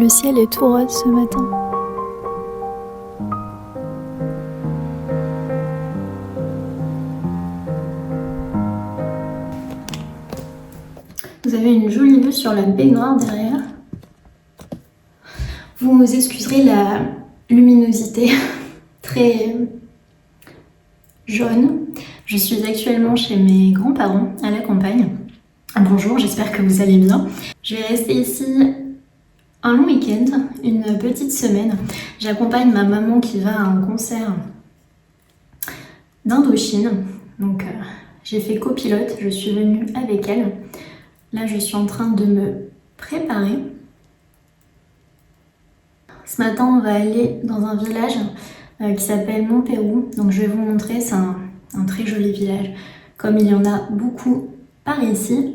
Le ciel est tout rose ce matin. Vous avez une jolie vue sur la baignoire derrière. Vous excuserez la luminosité très jaune. Je suis actuellement chez mes grands-parents à la campagne. Bonjour, j'espère que vous allez bien. Je vais rester ici un long week-end, une petite semaine. J'accompagne ma maman qui va à un concert d'Indochine. Donc j'ai fait copilote, je suis venue avec elle. Là je suis en train de me préparer. Ce matin on va aller dans un village qui s'appelle Montpérou. Donc je vais vous montrer, c'est un très joli village. Comme il y en a beaucoup par ici.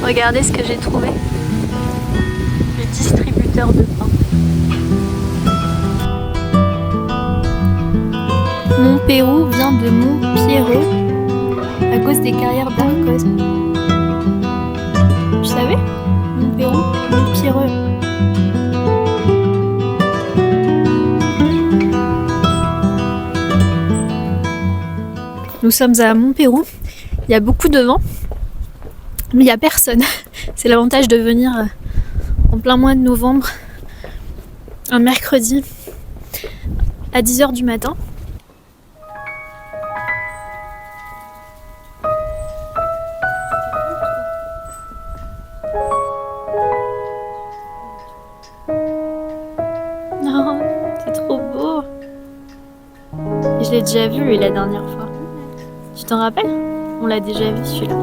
Regardez ce que j'ai trouvé. Le distributeur de pain. Montpérou vient de Montpierreux à cause des carrières d'Arcos. Vous savez? Montpérou, Montpierreux. Nous sommes à Montpérou. Il y a beaucoup de vent. Mais il n'y a personne. C'est l'avantage de venir en plein mois de novembre, un mercredi, à 10h du matin. Oh, c'est trop beau. Je l'ai déjà vu lui, la dernière fois. Tu t'en rappelles? On l'a déjà vu celui-là.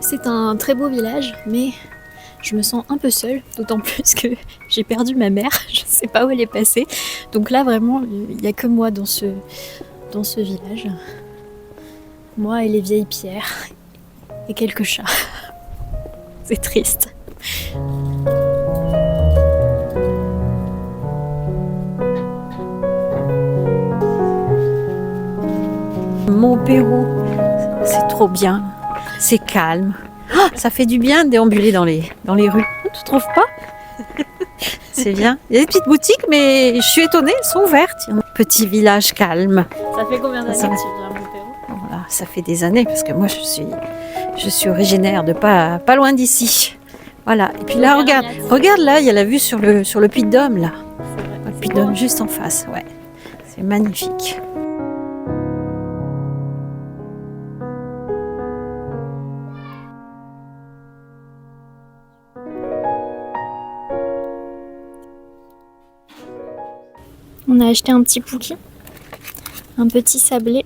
C'est un très beau village, mais je me sens un peu seule, d'autant plus que j'ai perdu ma mère, je sais pas où elle est passée. Donc là vraiment, il n'y a que moi dans ce village. Moi et les vieilles pierres, et quelques chats. C'est triste. Montpérou, c'est trop bien. C'est calme. Oh, ça fait du bien de déambuler dans les rues. Tu trouves pas? C'est bien. Il y a des petites boutiques, mais je suis étonnée, elles sont ouvertes. Petit village calme. Ça fait combien d'années que tu viens à Montpérou? Voilà, ça fait des années, parce que moi je suis originaire de pas loin d'ici. Voilà. Et puis là, regarde là, il y a la vue sur le Puy de Dôme là. Le Puy de Dôme juste en face, ouais. C'est magnifique. On a acheté un petit Pookie, un petit sablé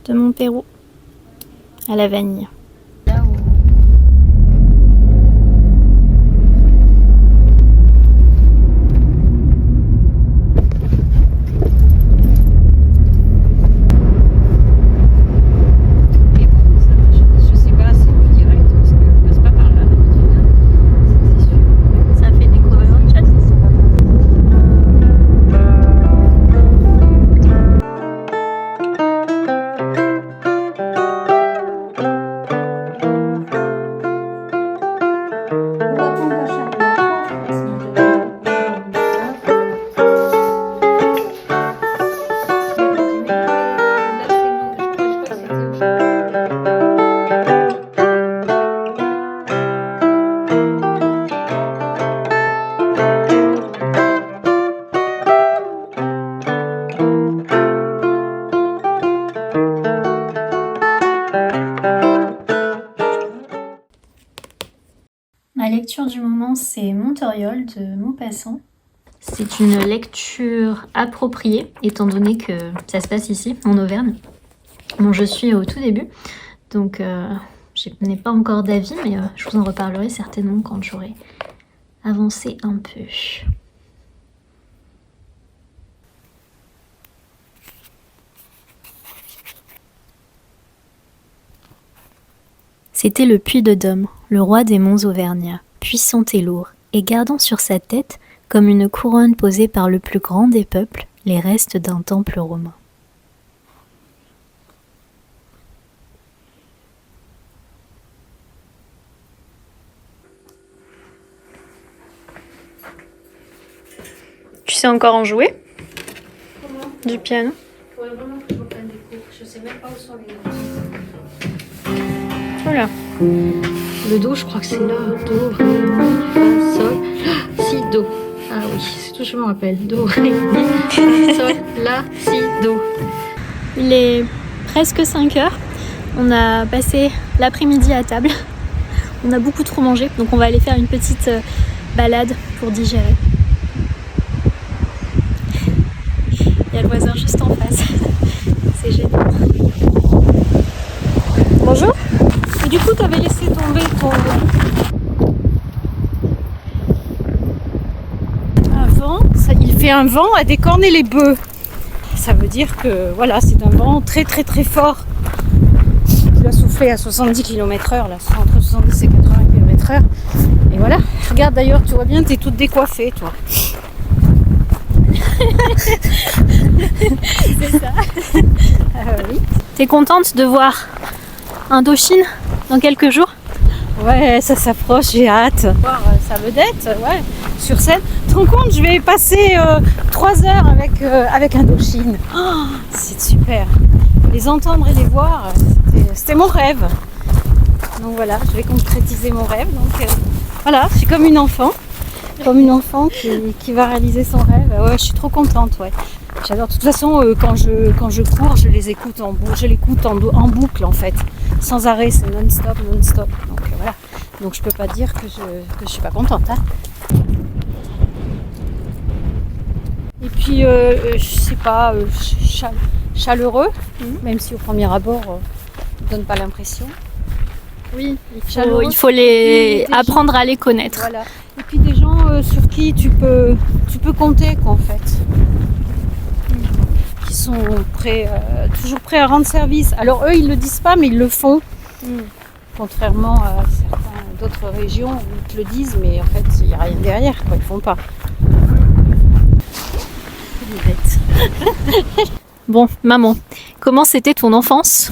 de Montpérou à la vanille. Là où Ma lecture du moment, c'est Montoriol de Maupassant. C'est une lecture appropriée, étant donné que ça se passe ici, en Auvergne. Bon, je suis au tout début, donc je n'ai pas encore d'avis, mais je vous en reparlerai certainement quand j'aurai avancé un peu. C'était le Puy de Dôme, le roi des monts auvergnats, puissant et lourd, et gardant sur sa tête, comme une couronne posée par le plus grand des peuples, les restes d'un temple romain. Tu sais encore en jouer? Comment? Du piano? Il faudrait vraiment que je reprenne des cours. Je sais même pas où sont les notes. Voilà. Le do, je crois que c'est là. Do, ré, mi, fa, sol. Si, do. Ah oui, c'est tout, je me rappelle. Do, ré, mi, sol, la, si, do. Il est presque 5 heures. On a passé l'après-midi à table. On a beaucoup trop mangé, donc on va aller faire une petite balade pour digérer. Il y a le voisin juste en face. C'est génial. Bonjour. Et du coup, tu avais laissé tomber ton... Il fait un vent à décorner les bœufs. Ça veut dire que voilà, c'est un vent très très très fort. Il a soufflé à 70 km/h, là, entre 70 et 80 km/h. Et voilà, regarde d'ailleurs, tu vois bien, t'es toute décoiffée, toi. C'est ça. Oui. T'es contente de voir Indochine dans quelques jours? Ouais, ça s'approche, j'ai hâte. Voir sa vedette, ouais, sur scène. Tu te rends compte, je vais passer 3 heures avec Indochine. Oh, c'est super. Les entendre et les voir, c'était mon rêve. Donc voilà, je vais concrétiser mon rêve. Donc voilà, je suis comme une enfant. Comme une enfant qui va réaliser son rêve. Ouais, je suis trop contente, ouais. J'adore. De toute façon, quand je cours, je les écoute en boucle en fait. Sans arrêt, c'est non-stop. Donc voilà. Donc je peux pas dire que je suis pas contente. Hein. Et puis, je sais pas, chaleureux, même si au premier abord, ne donne pas l'impression. Oui, il faut les apprendre à les connaître. Voilà. Et puis des gens sur qui tu peux compter, quoi, en fait. Qui sont toujours prêts à rendre service. Alors eux, ils le disent pas, mais ils le font. Contrairement à d'autres régions où ils te le disent, mais en fait, il n'y a rien derrière, quoi. Ils font pas. Les bêtes. Bon, maman, comment c'était ton enfance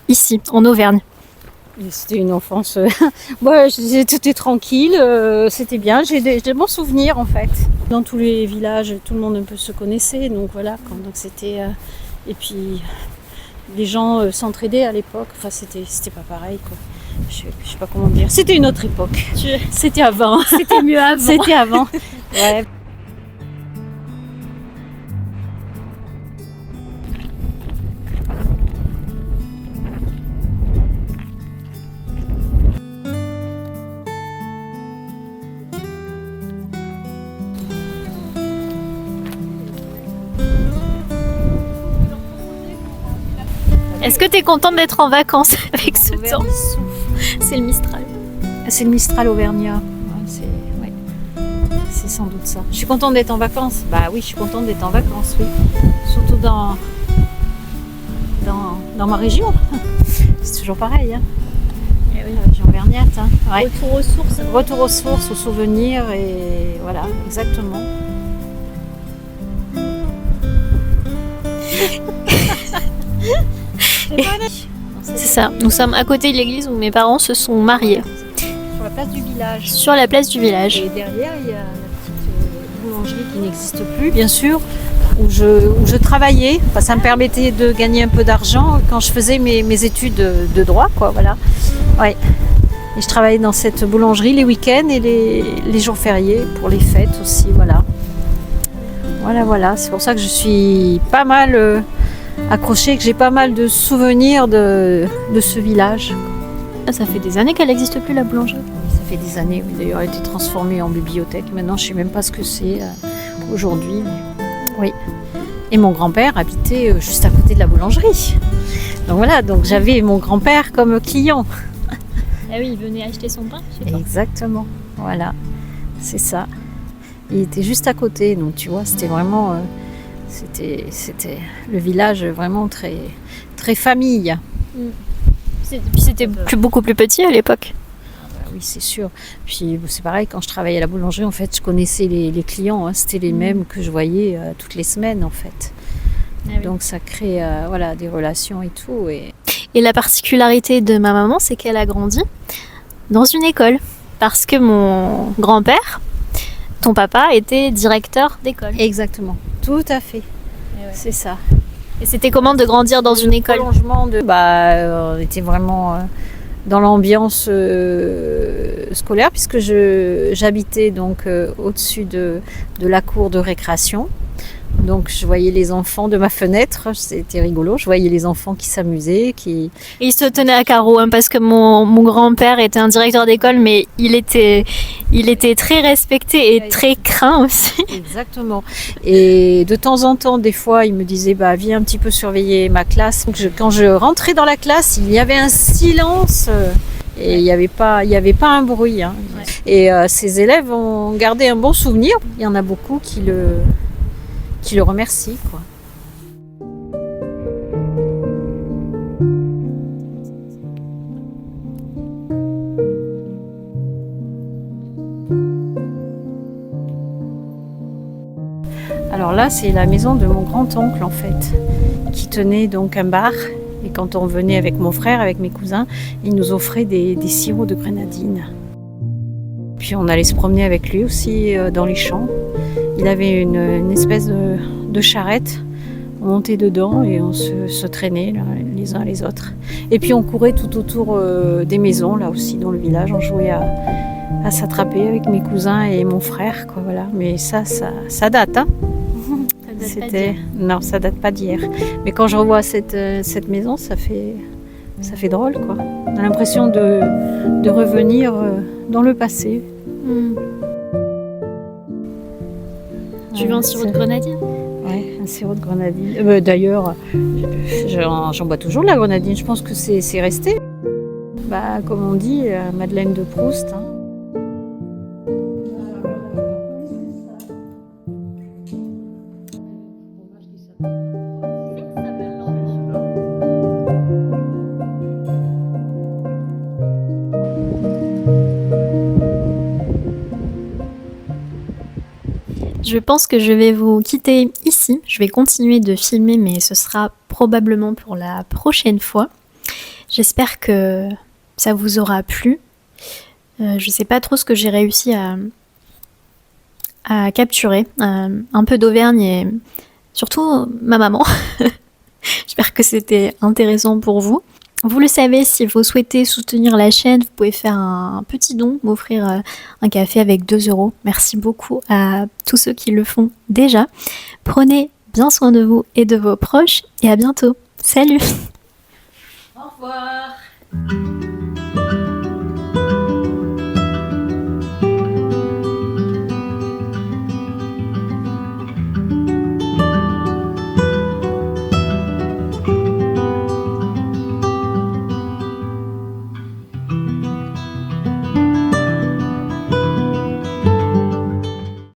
ici, en Auvergne? C'était une enfance. Ouais, c'était tranquille, c'était bien. J'ai des bons souvenirs en fait. Dans tous les villages, tout le monde un peu se connaissait, donc voilà. Donc c'était. Et puis les gens s'entraidaient à l'époque. Enfin, c'était pas pareil quoi. Je sais pas comment dire. C'était une autre époque. C'était avant. C'était mieux avant. C'était avant. Ouais. Est-ce que tu es contente d'être en vacances avec ce temps? C'est le Mistral. C'est le Mistral auvergnat. Ouais, c'est sans doute ça. Je suis contente d'être en vacances. Bah oui, je suis contente d'être en vacances, oui. Surtout dans ma région. C'est toujours pareil. Hein. Eh oui. La région auvergnate. Hein. Ouais. Retour aux sources. Retour aux sources, aux souvenirs et voilà, exactement. C'est ça, nous sommes à côté de l'église où mes parents se sont mariés. Sur la place du village. Sur la place du village. Et derrière, il y a la petite boulangerie qui n'existe plus, bien sûr, où je travaillais. Enfin, ça me permettait de gagner un peu d'argent quand je faisais mes études de droit, quoi, voilà. Ouais. Et je travaillais dans cette boulangerie les week-ends et les jours fériés pour les fêtes aussi, voilà. Voilà. C'est pour ça que je suis pas mal accrochée, que j'ai pas mal de souvenirs de ce village. Ah, ça fait des années qu'elle n'existe plus, la boulangerie. Ça fait des années, oui. D'ailleurs, elle a été transformée en bibliothèque. Maintenant, je ne sais même pas ce que c'est aujourd'hui. Mais... Oui. Et mon grand-père habitait juste à côté de la boulangerie. Donc voilà, donc j'avais mon grand-père comme client. Ah oui, il venait acheter son pain chez toi. Exactement, voilà, c'est ça. Il était juste à côté, donc tu vois, c'était vraiment... c'était le village vraiment très, très famille. Puis c'était beaucoup plus petit à l'époque. Oui, c'est sûr. Puis c'est pareil, quand je travaillais à la boulangerie, en fait, je connaissais les clients. Hein, c'était les mêmes que je voyais toutes les semaines, en fait. Ah oui. Donc ça crée voilà, des relations et tout. Et la particularité de ma maman, c'est qu'elle a grandi dans une école. Parce que mon grand-père, ton papa, était directeur d'école. Exactement, tout à fait. C'est ça. Et c'était comment de grandir dans une école? Prolongement de... on était vraiment... dans l'ambiance scolaire, puisque j'habitais donc au-dessus de la cour de récréation. Donc je voyais les enfants de ma fenêtre, c'était rigolo, je voyais les enfants qui s'amusaient, Et ils se tenaient à carreau, hein, parce que mon grand-père était un directeur d'école, mais il était très respecté et très craint aussi. Exactement. Et de temps en temps, des fois, il me disait, viens un petit peu surveiller ma classe. Donc quand je rentrais dans la classe, il y avait un silence... Et il n'y avait pas un bruit. Hein. Ouais. Et ces élèves ont gardé un bon souvenir. Il y en a beaucoup qui le remercient, quoi. Alors là, c'est la maison de mon grand-oncle, en fait, qui tenait donc un bar. Et quand on venait avec mon frère, avec mes cousins, il nous offrait des sirops de grenadine. Puis on allait se promener avec lui aussi dans les champs. Il avait une espèce de charrette. On montait dedans et on se traînait là, les uns les autres. Et puis on courait tout autour des maisons, là aussi dans le village. On jouait à s'attraper avec mes cousins et mon frère, quoi, voilà. Mais ça date, hein. Non, ça date pas d'hier. Mais quand je revois cette maison, ça fait drôle, quoi. On a l'impression de revenir dans le passé. Tu veux un sirop de grenadine? Ouais, un sirop de grenadine. D'ailleurs, j'en bois toujours de la grenadine. Je pense que c'est resté. Comme on dit, Madeleine de Proust. Hein. Je pense que je vais vous quitter ici. Je vais continuer de filmer, mais ce sera probablement pour la prochaine fois. J'espère que ça vous aura plu. Je sais pas trop ce que j'ai réussi à capturer. Un peu d'Auvergne et surtout ma maman. J'espère que c'était intéressant pour vous. Vous le savez, si vous souhaitez soutenir la chaîne, vous pouvez faire un petit don, m'offrir un café avec 2 €. Merci beaucoup à tous ceux qui le font déjà. Prenez bien soin de vous et de vos proches et à bientôt. Salut! Au revoir!